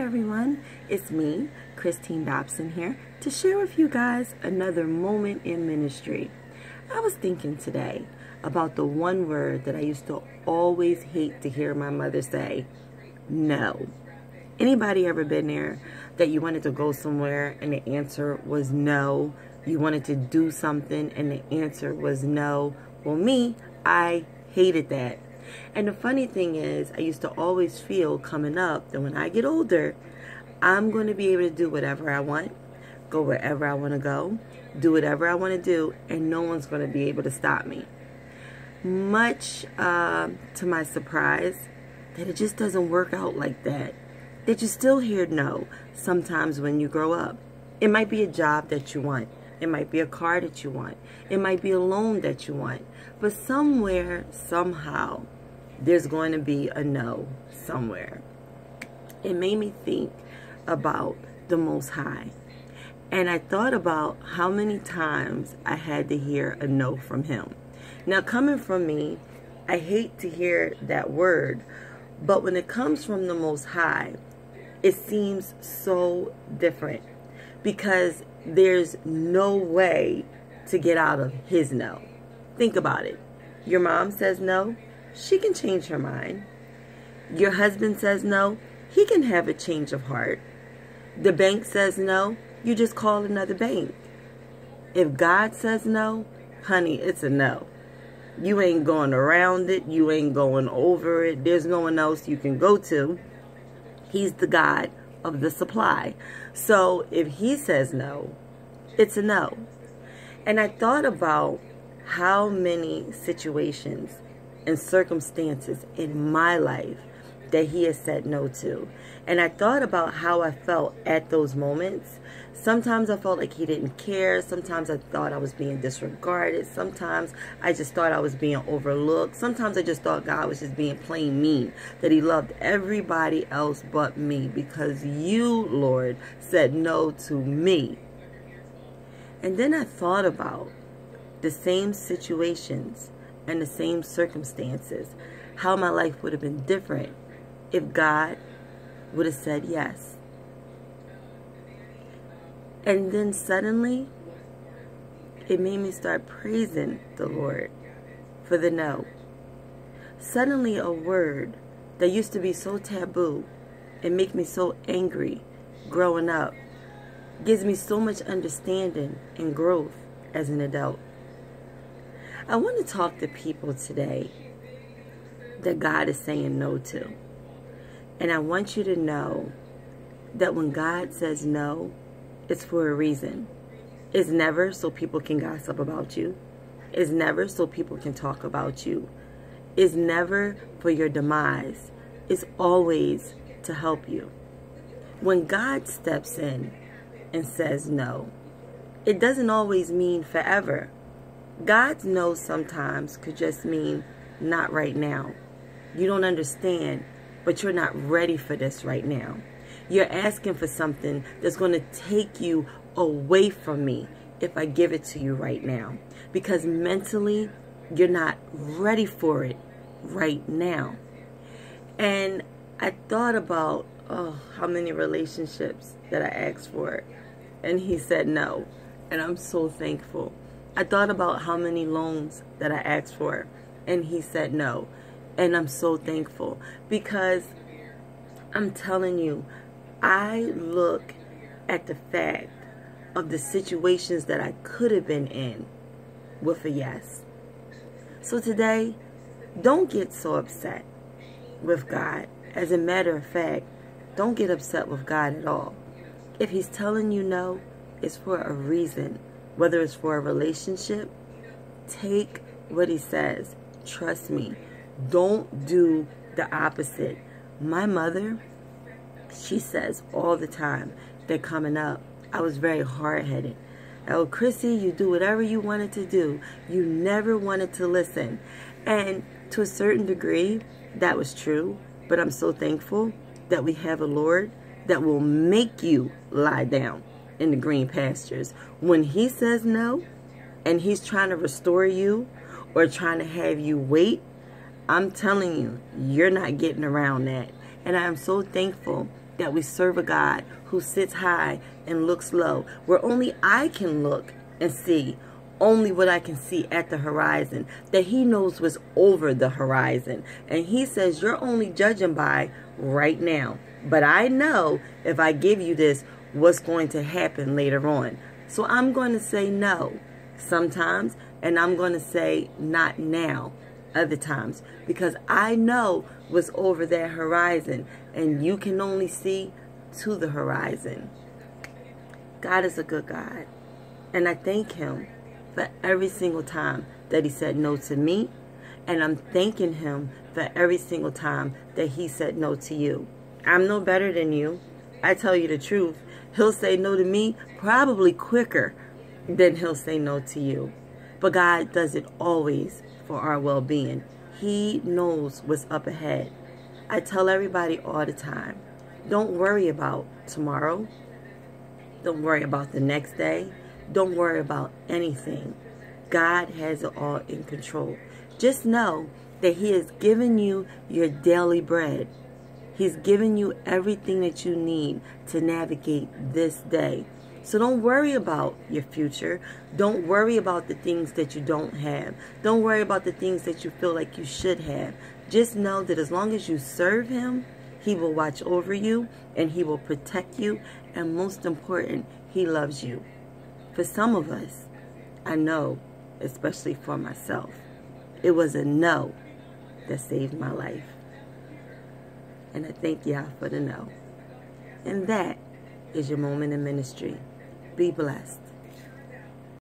everyone, it's me, Christine Dobson here, to share with you guys another moment in ministry. I was thinking today about the one word that I used to always hate to hear my mother say, no. Anybody ever been there that you wanted to go somewhere and the answer was no? You wanted to do something and the answer was no? Well, me, I hated that. And the funny thing is, I used to always feel coming up that when I get older, I'm going to be able to do whatever I want, go wherever I want to go, do whatever I want to do, and no one's going to be able to stop me. Much to my surprise, that it just doesn't work out like that. That you still hear no sometimes when you grow up. It might be a job that you want. It might be a car that you want. It might be a loan that you want. But somewhere, somehow, there's going to be a no somewhere. It made me think about the Most High. And I thought about how many times I had to hear a no from Him. Now, coming from me, I hate to hear that word. But when it comes from the Most High, it seems so different. Because there's no way to get out of His no. Think about it. Your mom says no. She can change her mind. Your husband says no. He can have a change of heart. The bank says no. You just call another bank. If God says no, honey, it's a no. You ain't going around it. You ain't going over it. There's no one else you can go to. He's the God of the supply. So if He says no, it's a no. And I thought about how many situations and circumstances in my life that He has said no to. And I thought about how I felt at those moments. Sometimes I felt like He didn't care. Sometimes I thought I was being disregarded. Sometimes I just thought I was being overlooked. Sometimes I just thought God was just being plain mean, that He loved everybody else but me because You, Lord, said no to me. And then I thought about the same situations and the same circumstances, how my life would have been different if God would have said yes. And then suddenly, it made me start praising the Lord for the no. Suddenly, a word that used to be so taboo and make me so angry growing up gives me so much understanding and growth as an adult. I want to talk to people today that God is saying no to. And I want you to know that when God says no, it's for a reason. It's never so people can gossip about you. It's never so people can talk about you. It's never for your demise. It's always to help you. When God steps in and says no, it doesn't always mean forever. God's no sometimes could just mean not right now. You don't understand, but you're not ready for this right now. You're asking for something that's going to take you away from me if I give it to you right now. Because mentally, you're not ready for it right now. And I thought about, how many relationships that I asked for, and He said no. And I'm so thankful. I thought about how many loans that I asked for, and He said no. And I'm so thankful because I'm telling you, I look at the fact of the situations that I could have been in with a yes. So today, don't get so upset with God. As a matter of fact, don't get upset with God at all. If He's telling you no, it's for a reason. Whether it's for a relationship, take what He says. Trust me. Don't do the opposite. My mother, she says all the time that coming up, I was very hard-headed. Oh, Chrissy, you do whatever you wanted to do. You never wanted to listen. And to a certain degree, that was true. But I'm so thankful that we have a Lord that will make you lie down in the green pastures. When He says no, and He's trying to restore you or trying to have you wait, I'm telling you, you're not getting around that. And I am so thankful that we serve a God who sits high and looks low, where only I can look and see only what I can see at the horizon, that he knows what's over the horizon. And he says, you're only judging by right now. But I know if I give you this, what's going to happen later on. So I'm going to say no sometimes, and I'm going to say not now other times, because I know what's over that horizon, and you can only see to the horizon. God is a good God, and I thank him for every single time that he said no to me, and I'm thanking him for every single time that he said no to you. I'm no better than you. I tell you the truth. He'll say no to me probably quicker than he'll say no to you. But God does it always for our well-being. He knows what's up ahead. I tell everybody all the time, don't worry about tomorrow. Don't worry about the next day. Don't worry about anything. God has it all in control. Just know that he has given you your daily bread. He's given you everything that you need to navigate this day. So don't worry about your future. Don't worry about the things that you don't have. Don't worry about the things that you feel like you should have. Just know that as long as you serve him, he will watch over you and he will protect you. And most important, he loves you. For some of us, I know, especially for myself, it was a no that saved my life. And I thank y'all for the no. And that is your moment in ministry. Be blessed.